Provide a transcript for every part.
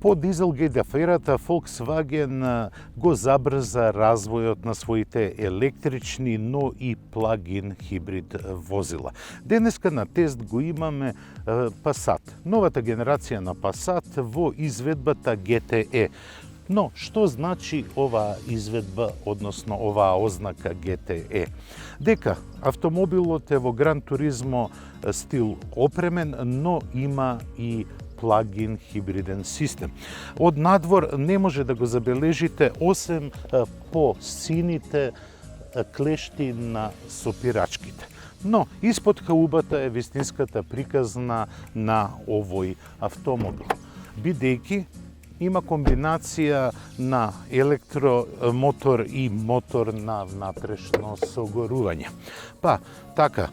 По Дизелгейт аферата Volkswagen го забрза развојот на своите електрични, но и плагин хибрид возила. Денеска на тест го имаме Passat, новата генерација на Passat во изведбата GTE. Но, што значи оваа изведба, односно оваа ознака GTE? Дека автомобилот е во Гран Туризмо стил опремен, но има и плагин хибриден систем. Од надвор не може да го забележите, освен по сините клешти на сопирачките. Но испод хаубата е вистинската приказна на овој автомобил. Бидејќи има комбинација на електромотор и мотор на внатрешно согорување. Па, така,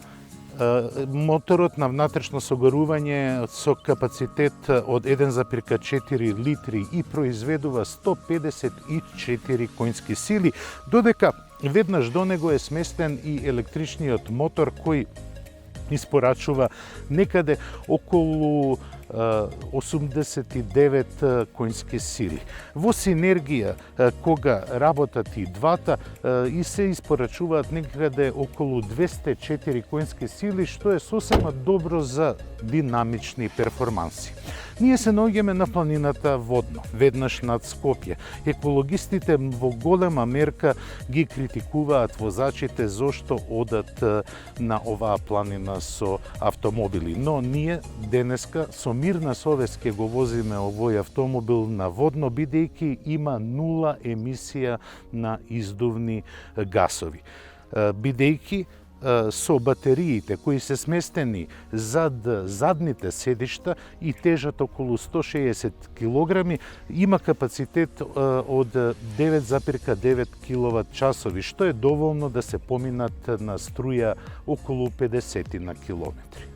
моторот на внатрешно согорување со капацитет од 1,4 литри и произведува 154 конски сили, додека веднаш до него е сместен и електричниот мотор кој испорачува некаде околу 89 конски сили. Во синергија, кога работат и двата, и се испорачуваат некаде околу 204 конски сили, што е сосема добро за динамични перформанси. Ние се наоѓаме на планината Водно, веднаш над Скопје. Екологистите во голема мерка ги критикуваат возачите зошто одат на оваа планина со автомобили. Но ние денеска со мирна совест ќе го возиме овој автомобил на Водно, бидејќи има нула емисија на издувни гасови. Бидејќи со батериите кои се сместени зад задните седишта и тежат околу 160 кг, има капацитет од 9,9 кВт, што е доволно да се поминат на струја околу 50 на километри.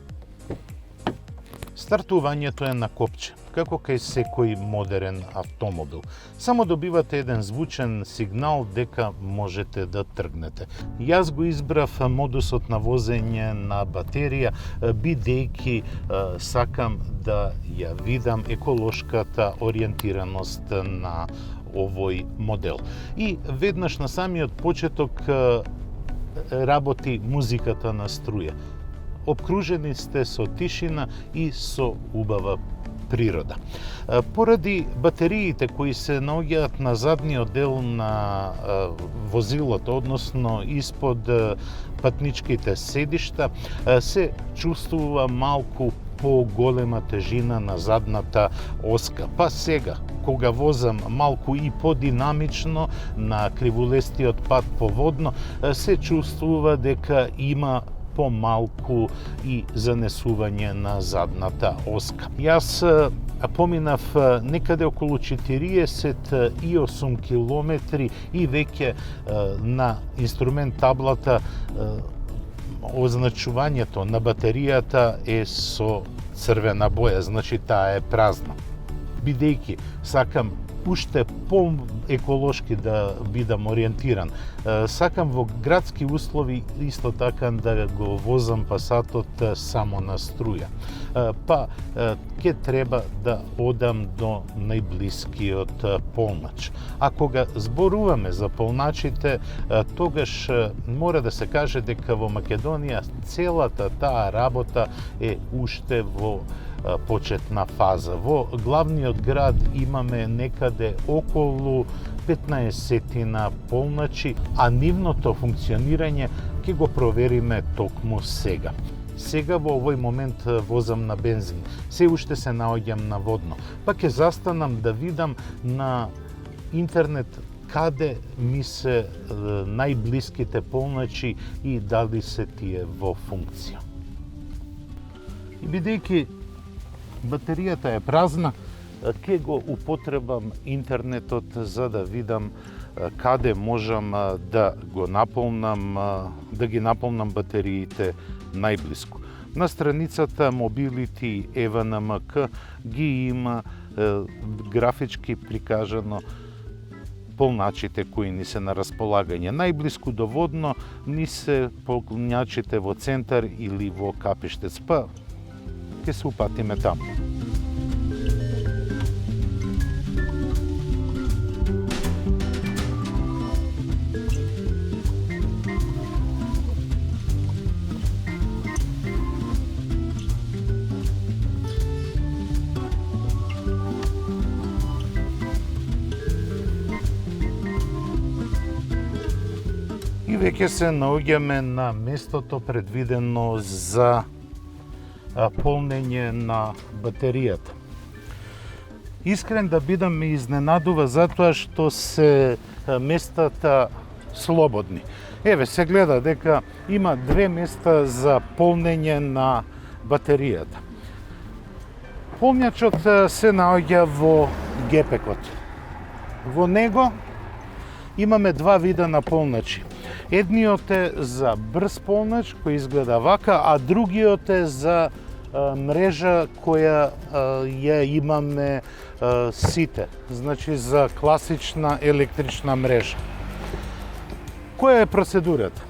Стартувањето е на копче, како кај секој модерен автомобил. Само добивате еден звучен сигнал дека можете да тргнете. Јас го избрав модусот на возење на батерија, бидејќи сакам да ја видам еколошката ориентираност на овој модел. И веднаш на самиот почеток работи музиката на струја. Обкружени сте со тишина и со убава природа. Поради батериите кои се наоѓаат на задниот дел на возилото, односно испод патничките седишта, се чувствува малку поголема тежина на задната оска. Па сега, кога возам малку и подинамично на кривулестиот пат по Водно, се чувствува дека има помалку и занесување на задната оска. Јас поминав некаде околу 48 километри и веќе на инструмент таблата означувањето на батеријата е со црвена боја, значи таа е празна. Бидејќи сакам уште по-еколошки да бидам ориентиран. Сакам во градски услови исто така да го возам Пасатот само на струја. Па ќе треба да одам до најблискиот полнач. А кога зборуваме за полначите, тогаш мора да се каже дека во Македонија целата таа работа е уште во почетна фаза. Во главниот град имаме некаде околу 15 полначи, а нивното функционирање ќе го провериме токму сега. Сега во овој момент возам на бензин, се уште се наоѓам на Водно, па ќе застанам да видам на интернет каде ми се најблиските полначи и дали се тие во функција. И бидејќи батеријата е празна, ќе го употребам интернетот за да видам каде можам да го наполнам, да ги наполнам батериите најблиску. На страницата Mobility EVNMK ги има графички прикажано полначите кои ни се на располагање. Најблиску до Водно ни се полначите во Центар или во Капиштец, па ќе се упатиме таму. веќе се наоѓаме на местото предвидено за полнење на батеријата. Искрен да бидам, ме изненадува затоа што се местата слободни. Еве се гледа дека има 2 места за полнење на батеријата. Полњачот се наоѓа во гепекот. Во него имаме 2 вида на полначи. Едниот е за брз полнач, кој изгледа вака, а другиот е за мрежа која ја имаме сите, значи за класична електрична мрежа. Која е процедурата?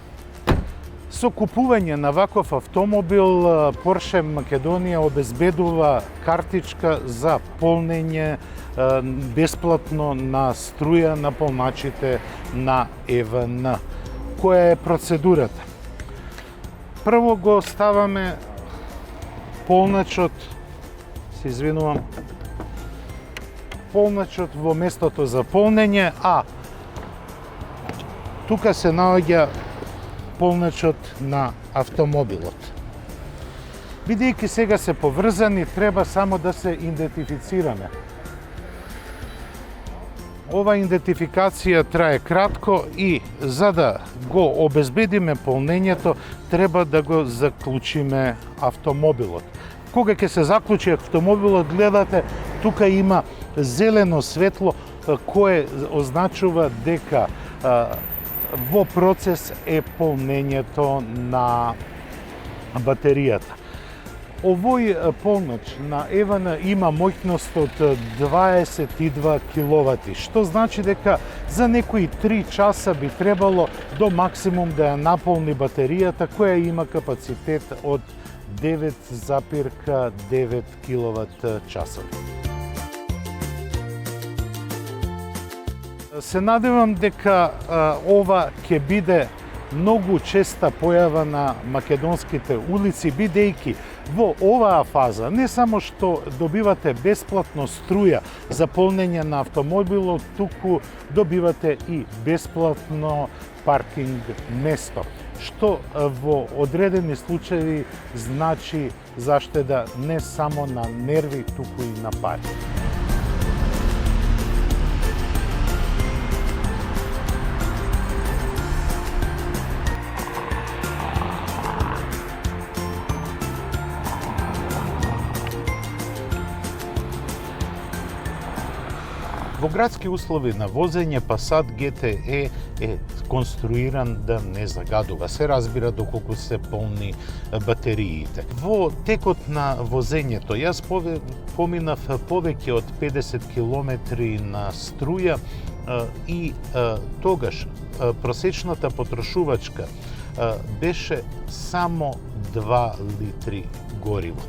Со купување на ваков автомобил, Porsche Македонија обезбедува картичка за полнење бесплатно на струја на полначите на ЕВН. Која е процедурата? Прво го ставаме полначот, се извинувам, полначот во местото за полнење, а тука се наоѓа полначот на автомобилот. Бидејќи сега се поврзани, треба само да се идентифицираме. Ова идентификација трае кратко и за да го обезбедиме полнењето, треба да го заклучиме автомобилот. Кога ќе се заклучи автомобилот, гледате, тука има зелено светло кое означува дека во процес е полнењето на батеријата. Овој полноч на ЕВН има моќност од 22 киловати, што значи дека за некои 3 часа би требало до максимум да ја наполни батеријата, која има капацитет од 9,9 киловат часови. Се надевам дека ова ќе биде многу честа појава на македонските улици, бидејќи во оваа фаза не само што добивате бесплатно струја за полнење на автомобилот, туку добивате и бесплатно паркинг место, што во одредени случаи значи заштеда не само на нерви, туку и на пари. Во градски услови на возење Passat GTE е конструиран да не загадува. Се разбира доколку се полни батериите. Во текот на возењето јас поминав повеќе од 50 километри на струја и тогаш просечната потрошувачка беше само 2 литри гориво.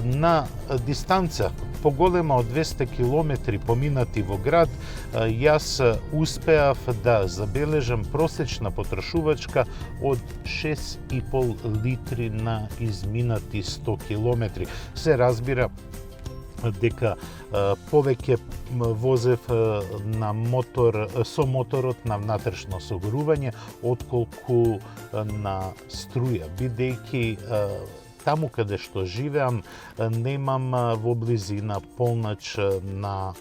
На дистанца поголема од 200 километри поминати во град, јас успеав да забележам просечна потрошувачка од 6,5 литри на изминати 100 километри. Се разбира дека повеќе возев на мотор со моторот на внатрешно согорување отколку на струја, бидејќи таму каде што живеам немам во близина полнач на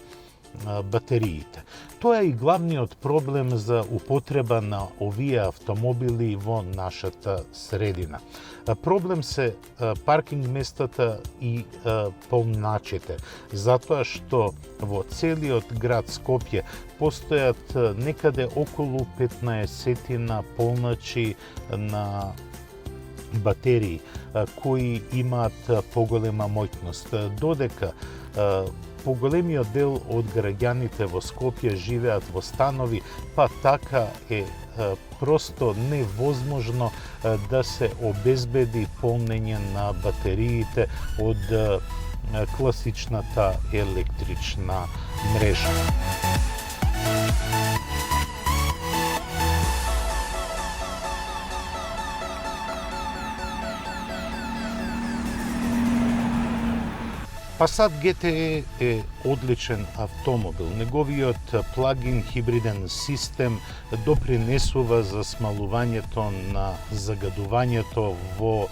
батериите. Тоа е и главниот проблем за употреба на овие автомобили во нашата средина. Проблем се паркинг местата и полначите, затоа што во целиот град Скопје постојат некаде околу 15 полначи на батерии кои имаат поголема моќност, додека поголемиот дел од граѓаните во Скопје живеат во станови, па така е просто невозможно да се обезбеди полнење на батериите од класичната електрична мрежа. Passat GTE е одличен автомобил. Неговиот плагин хибриден систем допринесува за смалувањето на загадувањето во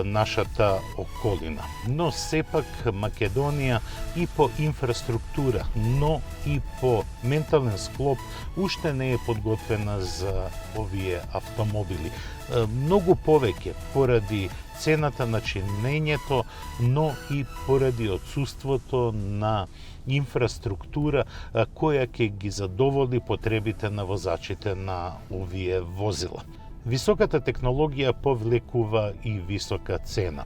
нашата околина. Но сепак Македонија и по инфраструктура, но и по ментален склоп уште не е подготвена за овие автомобили. Многу повеќе поради цената на чинењето, но и поради отсуството на инфраструктура која ќе ги задоволи потребите на возачите на овие возила. Високата технологија повлекува и висока цена.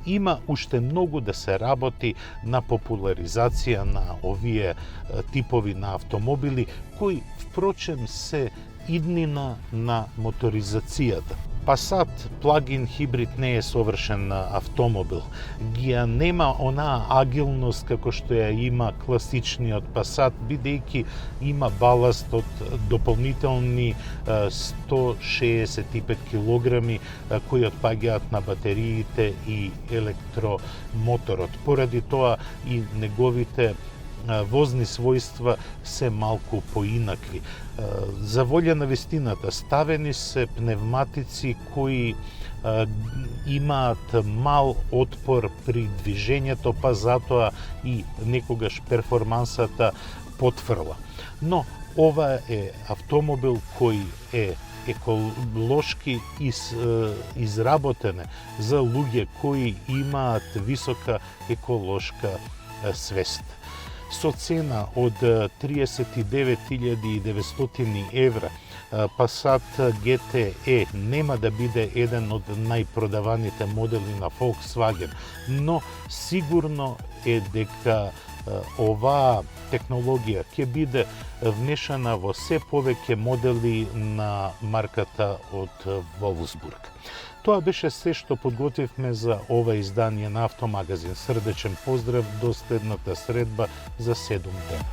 Има уште многу да се работи на популаризација на овие типови на автомобили, кои впрочем се иднина на моторизацијата. Passat плагин хибрид не е совршен автомобил. Ги нема онаа агилност како што ја има класичниот Passat, бидејќи има баласт од дополнителни 165 килограми кои отпаѓаат на батериите и електромоторот. Поради тоа и неговите возни својства се малку поинакви. За волја на вистината, ставени се пневматици кои имаат мал отпор при движењето, па затоа и некогаш перформансата потврла. Но ова е автомобил кој е еколошки изработен за луѓе кои имаат висока еколошка свест. Со цена од 39.900 евра, Passat GTE нема да биде еден од најпродаваните модели на Volkswagen, но сигурно е дека оваа технологија ќе биде внешана во се повеќе модели на марката од Волфсбург. Тоа беше се што подготвивме за ова издание на Автомагазин. Срдечен поздрав до следната средба за 7 дена.